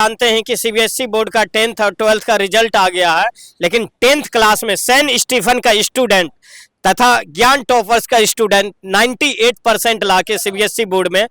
जानते हैं कि सीबीएसई बोर्ड का 10th और 12th का रिजल्ट आ गया है, लेकिन 10th क्लास में सेंट स्टीफन का स्टूडेंट तथा ज्ञान टॉपर्स का स्टूडेंट 98% लाके सीबीएसई बोर्ड में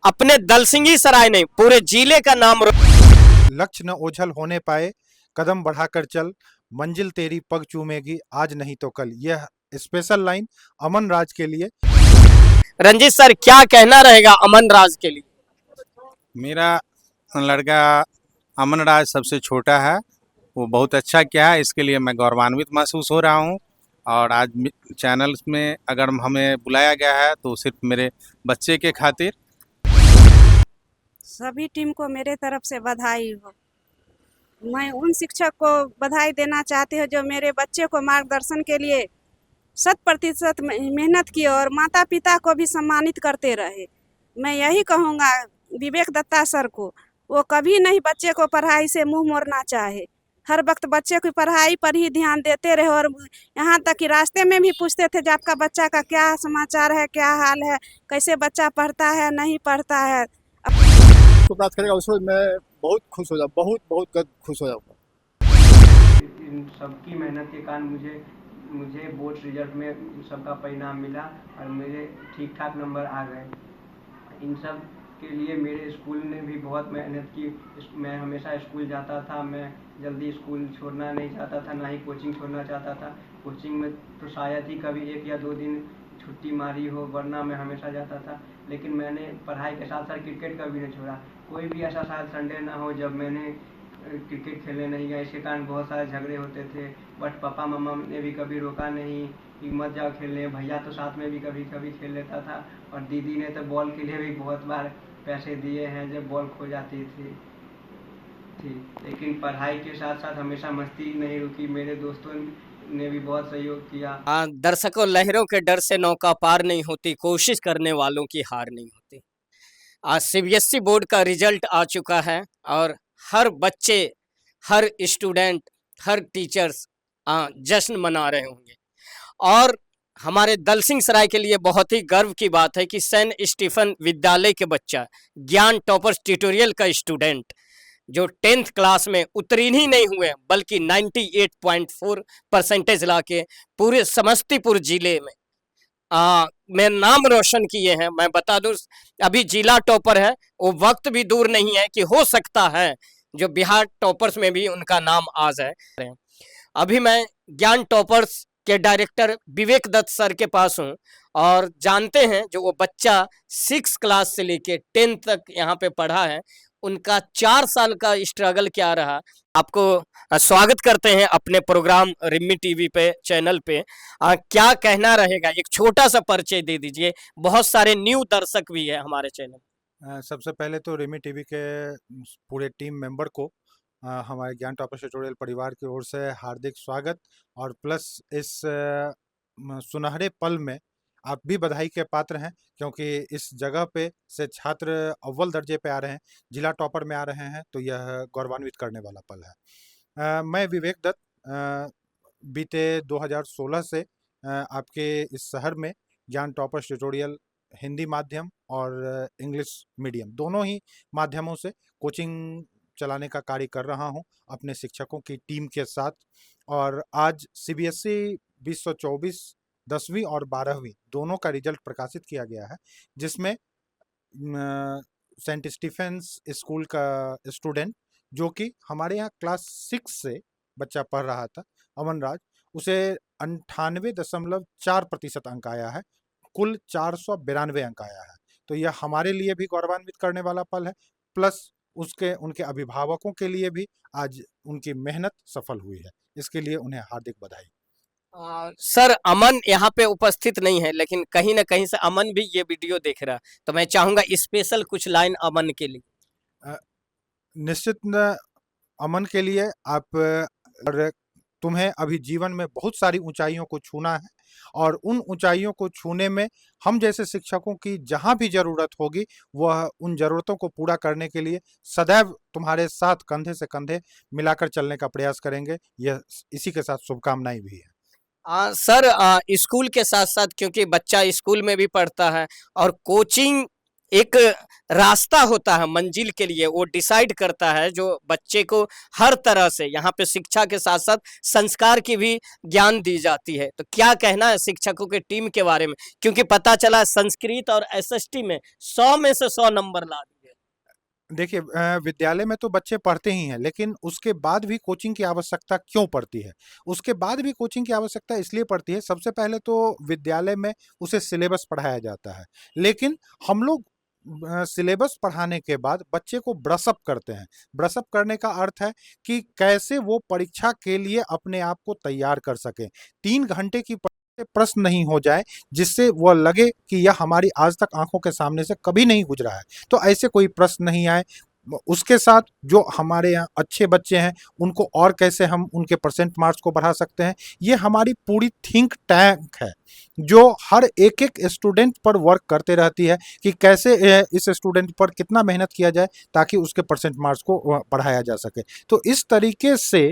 अपने दलसिंगी सराय नहीं पूरे जिले का नाम। लक्ष्य न ओझल होने पाए, कदम बढ़ाकर चल, मंजिल तेरी पग चूमेगी आज नहीं तो कल। यह स्पेशल लाइन अमन राज के लिए। रंजीत सर, क्या कहना रहेगा अमन राज के लिए? मेरा लड़का अमन राज सबसे छोटा है, वो बहुत अच्छा किया है, इसके लिए मैं गौरवान्वित महसूस हो रहा हूँ। और आज चैनल में अगर हमें बुलाया गया है तो सिर्फ मेरे बच्चे के खातिर। सभी टीम को मेरे तरफ से बधाई हो। मैं उन शिक्षक को बधाई देना चाहती हूँ जो मेरे बच्चे को मार्गदर्शन के लिए 100% मेहनत की और माता पिता को भी सम्मानित करते रहे। मैं यही कहूँगा विवेक दत्ता सर को, वो कभी नहीं बच्चे को पढ़ाई से मुंह मोड़ना चाहे, हर वक्त बच्चे की पढ़ाई पर ही ध्यान देते रहे। और यहाँ तक कि रास्ते में भी पूछते थे कि आपका बच्चा का क्या समाचार है, क्या हाल है, कैसे बच्चा पढ़ता है नहीं पढ़ता है। को प्राप्त करेगा उसको मैं बहुत खुश हो जाऊँ, बहुत खुश हो जाऊँगा। इन सबकी मेहनत के कारण मुझे बोर्ड रिजल्ट में सबका परिणाम मिला और मेरे ठीक ठाक नंबर आ गए। इन सब के लिए मेरे स्कूल ने भी बहुत मेहनत की। मैं हमेशा स्कूल जाता था, मैं जल्दी स्कूल छोड़ना नहीं चाहता था, ना ही कोचिंग छोड़ना चाहता था। कोचिंग में तो शायद ही कभी 1 या 2 दिन छुट्टी मारी हो, वरना मैं हमेशा जाता था। लेकिन मैंने पढ़ाई के साथ साथ क्रिकेट का भी नहीं छोड़ा। कोई भी ऐसा शायद संडे ना हो जब मैंने क्रिकेट खेलने नहीं गया। इसके कारण बहुत सारे झगड़े होते थे, बट पापा मम्मा ने भी कभी रोका नहीं कि मत जाओ खेलने। भैया तो साथ में भी कभी कभी खेल लेता था, और दीदी ने तो बॉल के लिए भी बहुत बार पैसे दिए हैं जब बॉल खो जाती थी। लेकिन पढ़ाई के साथ साथ हमेशा मस्ती नहीं रुकी। मेरे दोस्तों ने भी बहुत सहयोग किया। दर्शकों, लहरों के डर से नौका पार नहीं होती, कोशिश करने वालों की हार नहीं होती। आज सीबीएसई बोर्ड का रिजल्ट आ चुका है और हर बच्चे, हर स्टूडेंट, हर टीचर्स जश्न मना रहे होंगे। और हमारे दलसिंह सराय के लिए बहुत ही गर्व की बात है कि सेंट स्टीफन विद्यालय के बच्चा, ज्ञान टॉपर्स ट्यूटोरियल का स्टूडेंट जो 10th क्लास में उत्तीर्ण ही नहीं हुए बल्कि 98.4% लाके पूरे समस्तीपुर जिले में नाम रोशन किए हैं। मैं बता दूं, अभी जिला टॉपर है, वो वक्त भी दूर नहीं है कि हो सकता है जो बिहार टॉपर्स में भी उनका नाम आ जाए। अभी मैं ज्ञान टॉपर्स के डायरेक्टर विवेक दत्त सर के पास हूँ और जानते हैं जो वो बच्चा 6 क्लास से लेके 10 तक यहाँ पे पढ़ा है, उनका 4 साल का स्ट्रगल क्या रहा। आपको स्वागत करते हैं अपने प्रोग्राम रिम्मी टीवी पे, चैनल पे। क्या कहना रहेगा, एक छोटा सा परिचय दे दीजिए, बहुत सारे न्यू दर्शक भी है हमारे चैनल। सबसे पहले तो रिमी टीवी के पूरे टीम मेंबर को हमारे ज्ञान टॉपर्स ट्यूटोरियल परिवार की ओर से हार्दिक स्वागत, और प्लस इस सुनहरे पल में आप भी बधाई के पात्र हैं, क्योंकि इस जगह पे से छात्र अव्वल दर्जे पे आ रहे हैं, जिला टॉपर में आ रहे हैं, तो यह गौरवान्वित करने वाला पल है। मैं विवेक दत्त बीते 2016 से आपके इस शहर में ज्ञान टॉपर्स ट्यूटोरियल हिंदी माध्यम और इंग्लिश मीडियम दोनों ही माध्यमों से कोचिंग चलाने का कार्य कर रहा हूं अपने शिक्षकों की टीम के साथ। और आज सीबीएसई 2024 10वीं और 12वीं दोनों का रिजल्ट प्रकाशित किया गया है, जिसमें सेंट स्टीफेंस स्कूल का स्टूडेंट जो कि हमारे यहाँ क्लास 6 से बच्चा पढ़ रहा था, अमन राज, उसे 98.4% अंक आया है, कुल 492 अंक आया है। तो यह हमारे लिए भी गौरवान्वित करने वाला पल है, प्लस उनके अभिभावकों के लिए भी आज उनकी मेहनत सफल हुई है, इसके लिए उन्हें हार्दिक बधाई। सर, अमन यहाँ पे उपस्थित नहीं है, लेकिन कहीं ना कहीं से अमन भी ये वीडियो देख रहा है, तो मैं चाहूंगा स्पेशल कुछ लाइन अमन के लिए। निश्चित अमन के लिए आप और तुम्हें अभी जीवन में बहुत सारी ऊंचाइयों को छूना है, और उन ऊंचाइयों को छूने में हम जैसे शिक्षकों की जहां भी जरूरत होगी, वह उन जरूरतों को पूरा करने के लिए सदैव तुम्हारे साथ कंधे से कंधे मिलाकर चलने का प्रयास करेंगे। यह इसी के साथ शुभकामनाएं भी है। सर, स्कूल के साथ साथ, क्योंकि बच्चा स्कूल में भी पढ़ता है और कोचिंग एक रास्ता होता है मंजिल के लिए, वो डिसाइड करता है, जो बच्चे को हर तरह से यहाँ पे शिक्षा के साथ साथ संस्कार की भी ज्ञान दी जाती है। तो क्या कहना है शिक्षकों की टीम के बारे में, क्योंकि पता चला संस्कृत और एसएसटी में 100 में से 100 नंबर ला दिए। देखिए विद्यालय में तो बच्चे पढ़ते ही हैं, लेकिन उसके बाद भी कोचिंग की आवश्यकता क्यों पड़ती है? उसके बाद भी कोचिंग की आवश्यकता इसलिए पड़ती है, सबसे पहले तो विद्यालय में उसे सिलेबस पढ़ाया जाता है, लेकिन हम लोग सिलेबस पढ़ाने के बाद बच्चे को ब्रश अप करते हैं। ब्रश अप करने का अर्थ है कि कैसे वो परीक्षा के लिए अपने आप को तैयार कर सके। 3 घंटे की प्रश्न नहीं हो जाए जिससे वह लगे कि यह हमारी आज तक आंखों के सामने से कभी नहीं गुजरा है। तो ऐसे कोई प्रश्न नहीं आए। उसके साथ जो हमारे यहाँ अच्छे बच्चे हैं उनको और कैसे हम उनके परसेंट मार्क्स को बढ़ा सकते हैं, ये हमारी पूरी थिंक टैंक है जो हर एक एक स्टूडेंट पर वर्क करते रहती है कि कैसे इस स्टूडेंट पर कितना मेहनत किया जाए ताकि उसके परसेंट मार्क्स को बढ़ाया जा सके। तो इस तरीके से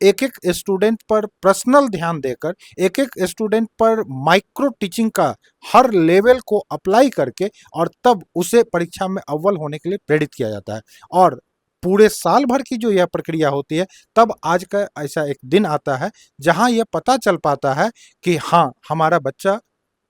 एक एक स्टूडेंट पर पर्सनल ध्यान देकर, एक एक स्टूडेंट पर माइक्रो टीचिंग का हर लेवल को अप्लाई करके और तब उसे परीक्षा में अव्वल होने के लिए प्रेरित किया जाता है। और पूरे साल भर की जो यह प्रक्रिया होती है, तब आज का ऐसा एक दिन आता है जहां यह पता चल पाता है कि हाँ, हमारा बच्चा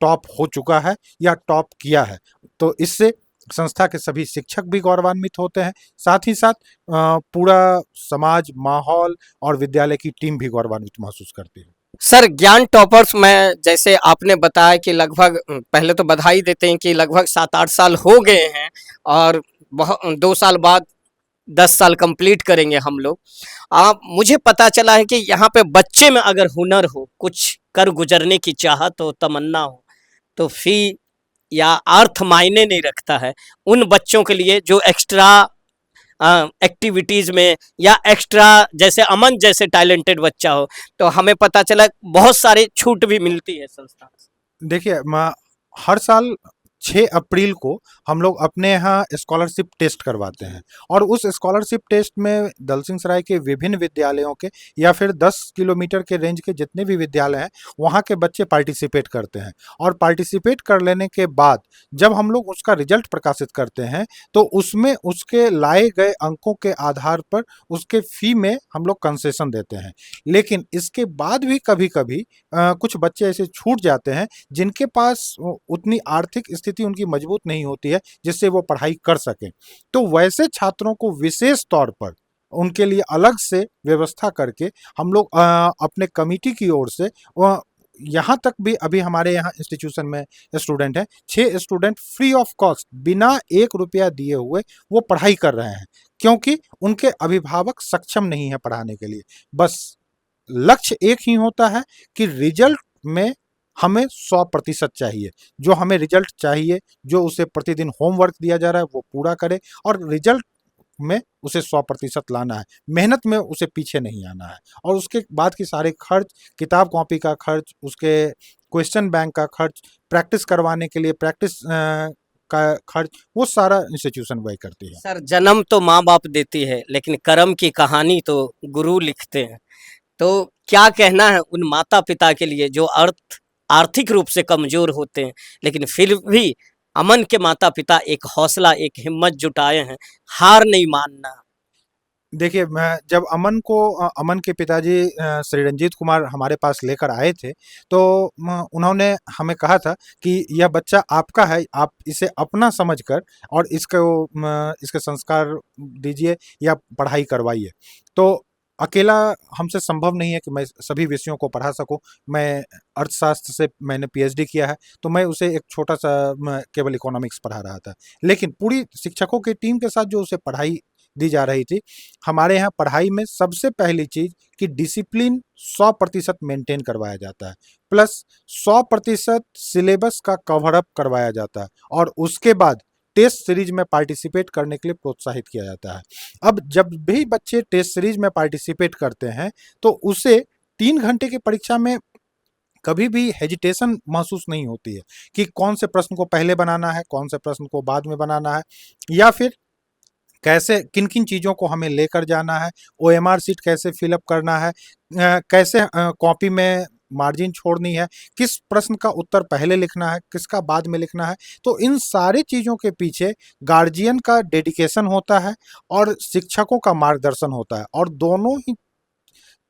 टॉप हो चुका है या टॉप किया है। तो इससे संस्था के सभी शिक्षक भी गौरवान्वित होते हैं, साथ ही साथ पूरा समाज, माहौल और विद्यालय की टीम भी गौरवान्वित महसूस करती है। सर, ज्ञान टॉपर्स में जैसे आपने बताया कि लगभग पहले तो बधाई देते हैं कि लगभग 7-8 साल हो गए हैं और 2 साल बाद 10 साल कंप्लीट करेंगे हम लोग। आप मुझे पता चला है कि यहाँ पे बच्चे में अगर हुनर हो, कुछ कर गुजरने की चाहत हो, तमन्ना हो, तो फी या अर्थ मायने नहीं रखता है उन बच्चों के लिए जो एक्स्ट्रा एक्टिविटीज में या एक्स्ट्रा, जैसे अमन जैसे टैलेंटेड बच्चा हो, तो हमें पता चला बहुत सारी छूट भी मिलती है संस्था से। देखिए हर साल 6 अप्रैल को हम लोग अपने यहाँ स्कॉलरशिप टेस्ट करवाते हैं और उस स्कॉलरशिप टेस्ट में दलसिंहसराय के विभिन्न विद्यालयों के या फिर 10 किलोमीटर के रेंज के जितने भी विद्यालय हैं वहाँ के बच्चे पार्टिसिपेट करते हैं। और पार्टिसिपेट कर लेने के बाद जब हम लोग उसका रिजल्ट प्रकाशित करते हैं तो उसमें उसके लाए गए अंकों के आधार पर उसके फी में हम लोग कंसेशन देते हैं। लेकिन इसके बाद भी कभी कभी कुछ बच्चे ऐसे छूट जाते हैं जिनके पास उतनी आर्थिक स्थिति उनकी मजबूत नहीं होती है जिससे वो पढ़ाई कर सकें। तो वैसे छात्रों को विशेष तौर पर उनके लिए अलग से व्यवस्था करके हम लोग अपने कमिटी की ओर से यहाँ तक भी अभी हमारे यहाँ इंस्टीट्यूशन में स्टूडेंट हैं, 6 स्टूडेंट फ्री ऑफ कॉस्ट बिना 1 रुपया दिए हुए वो पढ़ाई कर रहे हैं, क्योंकि उनके अभिभावक सक्षम नहीं है पढ़ाने के लिए। बस लक्ष्य एक ही होता है कि रिजल्ट में हमें 100% चाहिए। जो हमें रिजल्ट चाहिए, जो उसे प्रतिदिन होमवर्क दिया जा रहा है वो पूरा करे और रिजल्ट में उसे 100% लाना है। मेहनत में उसे पीछे नहीं आना है। और उसके बाद की सारे खर्च, किताब कॉपी का खर्च, उसके क्वेश्चन बैंक का खर्च, प्रैक्टिस करवाने के लिए प्रैक्टिस का खर्च, वो सारा इंस्टीट्यूशन वही करती है। सर, जन्म तो माँ बाप देती है, लेकिन कर्म की कहानी तो गुरु लिखते हैं। तो क्या कहना है उन माता पिता के लिए जो आर्थिक रूप से कमजोर होते हैं, लेकिन फिर भी अमन के माता पिता एक हौसला, एक हिम्मत जुटाए हैं, हार नहीं मानना। देखिए मैं जब अमन के पिताजी श्री रंजीत कुमार हमारे पास लेकर आए थे तो उन्होंने हमें कहा था कि यह बच्चा आपका है, आप इसे अपना समझकर और इसके संस्कार दीजिए या पढ़ाई करवाइए। तो अकेला हमसे संभव नहीं है कि मैं सभी विषयों को पढ़ा सकूं। मैं अर्थशास्त्र से मैंने पीएचडी किया है, तो मैं उसे एक छोटा सा केवल इकोनॉमिक्स पढ़ा रहा था, लेकिन पूरी शिक्षकों की टीम के साथ जो उसे पढ़ाई दी जा रही थी, हमारे यहाँ पढ़ाई में सबसे पहली चीज कि डिसिप्लिन 100% मेंटेन करवाया जाता है, प्लस 100% सिलेबस का कवर अप करवाया जाता है और उसके बाद टेस्ट सीरीज में पार्टिसिपेट करने के लिए प्रोत्साहित किया जाता है। अब जब भी बच्चे टेस्ट सीरीज में पार्टिसिपेट करते हैं तो उसे 3 घंटे की परीक्षा में कभी भी हेजिटेशन महसूस नहीं होती है कि कौन से प्रश्न को पहले बनाना है, कौन से प्रश्न को बाद में बनाना है, या फिर कैसे किन किन चीज़ों को हमें लेकर जाना है, ओएमआर शीट कैसे फिलअप करना है, कैसे कॉपी में मार्जिन छोड़नी है, किस प्रश्न का उत्तर पहले लिखना है, किसका बाद में लिखना है। तो इन सारी चीज़ों के पीछे गार्जियन का डेडिकेशन होता है और शिक्षकों का मार्गदर्शन होता है, और दोनों ही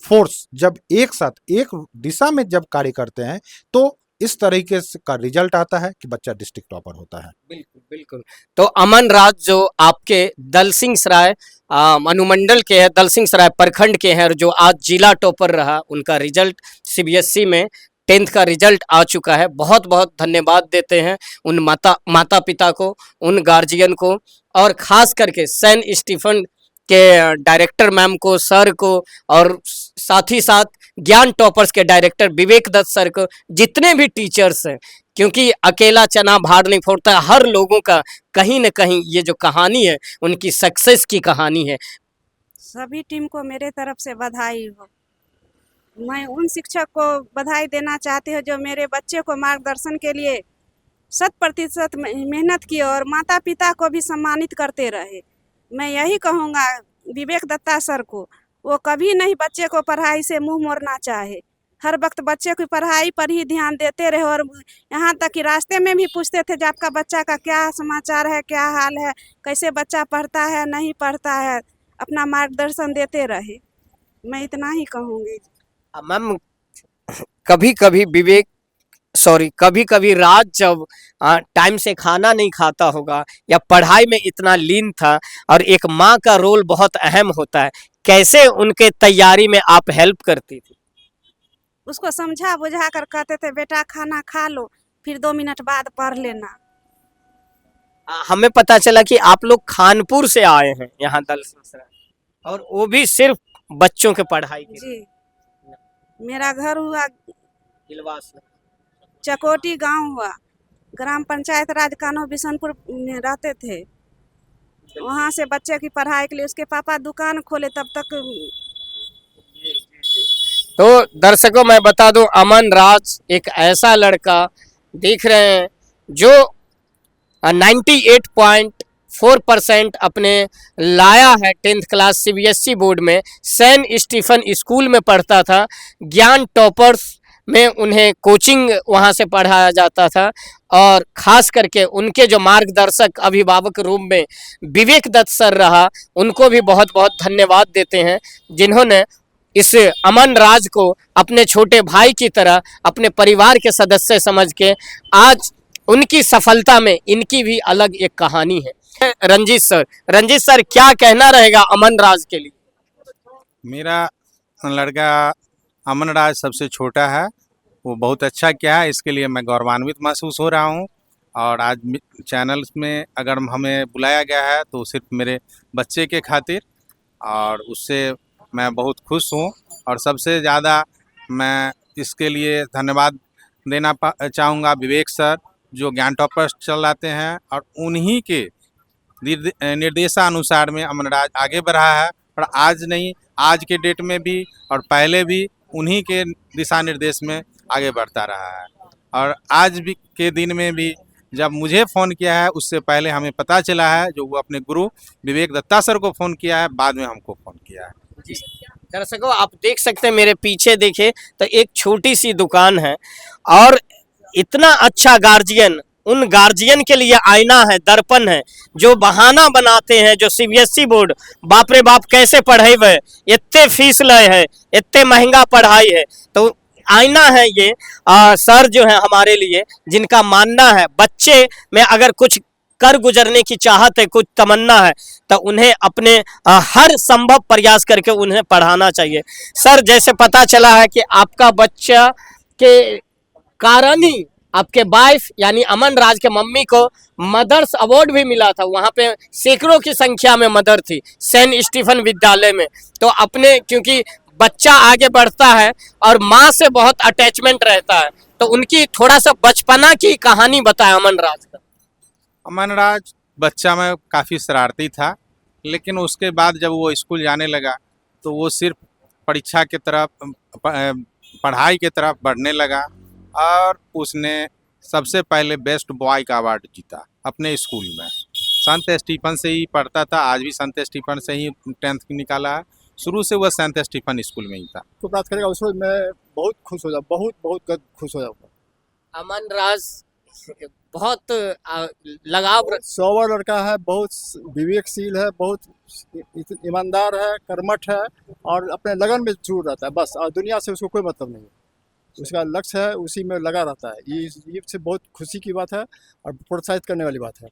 फोर्स जब एक साथ एक दिशा में जब कार्य करते हैं तो इस तरीके से का रिजल्ट आता है कि बच्चा डिस्ट्रिक्ट टॉपर होता है। बिल्कुल बिल्कुल। तो अमन राज जो आपके दलसिंह सराय अनुमंडल के हैं, दलसिंह सराय प्रखंड के हैं, और जो आज जिला टॉपर रहा, उनका रिजल्ट सीबीएसई में 10th का रिजल्ट आ चुका है। बहुत बहुत धन्यवाद देते हैं उन माता पिता को, उन गार्जियन को, और खास करके सेंट स्टीफन के डायरेक्टर मैम को, सर को, और साथ ही साथ ज्ञान टॉपर्स के डायरेक्टर विवेक दत्त सर को, जितने भी टीचर्स हैं, क्योंकि अकेला चना भार नहीं फोड़ता, हर लोगों का कहीं न कहीं ये जो कहानी है उनकी सक्सेस की कहानी है। सभी टीम को मेरे तरफ से बधाई हो। मैं उन शिक्षक को बधाई देना चाहती हूँ जो मेरे बच्चे को मार्गदर्शन के लिए 100% मेहनत की और माता पिता को भी सम्मानित करते रहे। मैं यही कहूँगा विवेक दत्ता सर को, वो कभी नहीं बच्चे को पढ़ाई से मुंह मोड़ना चाहे, हर वक्त बच्चे की पढ़ाई पर ही ध्यान देते रहे, और यहाँ तक कि रास्ते में भी पूछते थे कि आपका बच्चा का क्या समाचार है, क्या हाल है, कैसे बच्चा पढ़ता है नहीं पढ़ता है, अपना मार्गदर्शन देते रहे। मैं इतना ही कहूँगी। मैम कभी कभी राज जब टाइम से खाना नहीं खाता होगा या पढ़ाई में इतना लीन था, और एक माँ का रोल बहुत अहम होता है, कैसे उनके तैयारी में आप हेल्प करती थी? उसको समझा बुझा कर कहते थे बेटा खाना खा लो, फिर 2 मिनट बाद पढ़ लेना। हमें पता चला कि आप लोग खानपुर से आए हैं यहाँ दलसिंह सराय, और वो भी सिर्फ बच्चों के पढ़ाई के लिए। जी, मेरा घर हुआ इलवास में। चकोटी गांव हुआ, ग्राम पंचायत राज कान्हो बिशनपुर में रहते थे। वहाँ से बच्चे की पढ़ाई के लिए उसके पापा दुकान खोले, तब तक। तो दर्शकों मैं बता दूं, अमन राज एक ऐसा लड़का देख रहे हैं जो 98.4% अपने लाया है 10th क्लास सीबीएसई बोर्ड में। सेंट स्टीफन स्कूल में पढ़ता था, ज्ञान टॉपर्स में उन्हें कोचिंग वहां से पढ़ाया जाता था, और खास करके उनके जो मार्गदर्शक अभिभावक रूप में विवेक दत्त सर रहा, उनको भी बहुत बहुत धन्यवाद देते हैं, जिन्होंने इस अमन राज को अपने छोटे भाई की तरह, अपने परिवार के सदस्य समझ के, आज उनकी सफलता में इनकी भी अलग एक कहानी है। रंजीत सर क्या कहना रहेगा अमन राज के लिए? मेरा लड़का अमन राज सबसे छोटा है, वो बहुत अच्छा किया है, इसके लिए मैं गौरवान्वित महसूस हो रहा हूँ। और आज चैनल में अगर हमें बुलाया गया है तो सिर्फ मेरे बच्चे के खातिर, और उससे मैं बहुत खुश हूँ। और सबसे ज़्यादा मैं इसके लिए धन्यवाद देना चाहूँगा विवेक सर, जो ज्ञान टॉपर्स चलाते हैं, और उन्हीं के निर्देशानुसार में अमन राज आगे बढ़ा है, और आज नहीं, आज के डेट में भी और पहले भी उन्हीं के दिशा निर्देश में आगे बढ़ता रहा है। और आज भी के दिन में भी जब मुझे फ़ोन किया है, उससे पहले हमें पता चला है, जो वो अपने गुरु विवेक दत्ता सर को फ़ोन किया है, बाद में हमको फ़ोन किया है। दर्शकों आप देख सकते हैं, मेरे पीछे देखे तो एक छोटी सी दुकान है, और इतना अच्छा गार्जियन, उन गार्जियन के लिए आईना है, दर्पण है, जो बहाना बनाते हैं, जो सीबीएसई बोर्ड बाप रे बाप कैसे पढ़ाई है, इतने फीस लय है, इतने महंगा पढ़ाई है, तो आईना है ये सर जो है हमारे लिए, जिनका मानना है बच्चे में अगर कुछ कर गुजरने की चाहत है, कुछ तमन्ना है, तो उन्हें अपने हर संभव प्रयास करके उन्हें पढ़ाना चाहिए। सर जैसे पता चला है कि आपका बच्चा के कारण ही आपके वाइफ यानी अमन राज के मम्मी को मदर्स अवार्ड भी मिला था, वहाँ पे सैकड़ों की संख्या में मदर थी सेंट स्टीफन विद्यालय में। तो अपने, क्योंकि बच्चा आगे बढ़ता है और माँ से बहुत अटैचमेंट रहता है, तो उनकी थोड़ा सा बचपना की कहानी बताएं अमन राज का। अमन राज बच्चा में काफ़ी शरारती था, लेकिन उसके बाद जब वो स्कूल जाने लगा तो वो सिर्फ परीक्षा की तरफ, पढ़ाई की तरफ बढ़ने लगा, और उसने सबसे पहले बेस्ट बॉय का अवार्ड जीता अपने स्कूल में। संत स्टीफन से ही पढ़ता था, आज भी संत स्टीफन से ही 10th निकाला है। शुरू से वह सेंट स्टीफन स्कूल में ही था। को प्राप्त करेगा उसको मैं बहुत खुश हो जाऊँ, बहुत खुश हो जाऊँगा। अमन राज बहुत लगाव सोबर लड़का है, बहुत विवेकशील है, बहुत ईमानदार है, कर्मठ है और अपने लगन में जुड़ रहता है बस, और दुनिया से उसको कोई मतलब नहीं है। उसका लक्ष्य है, उसी में लगा रहता है। ये इससे बहुत खुशी की बात है और प्रोत्साहित करने वाली बात है।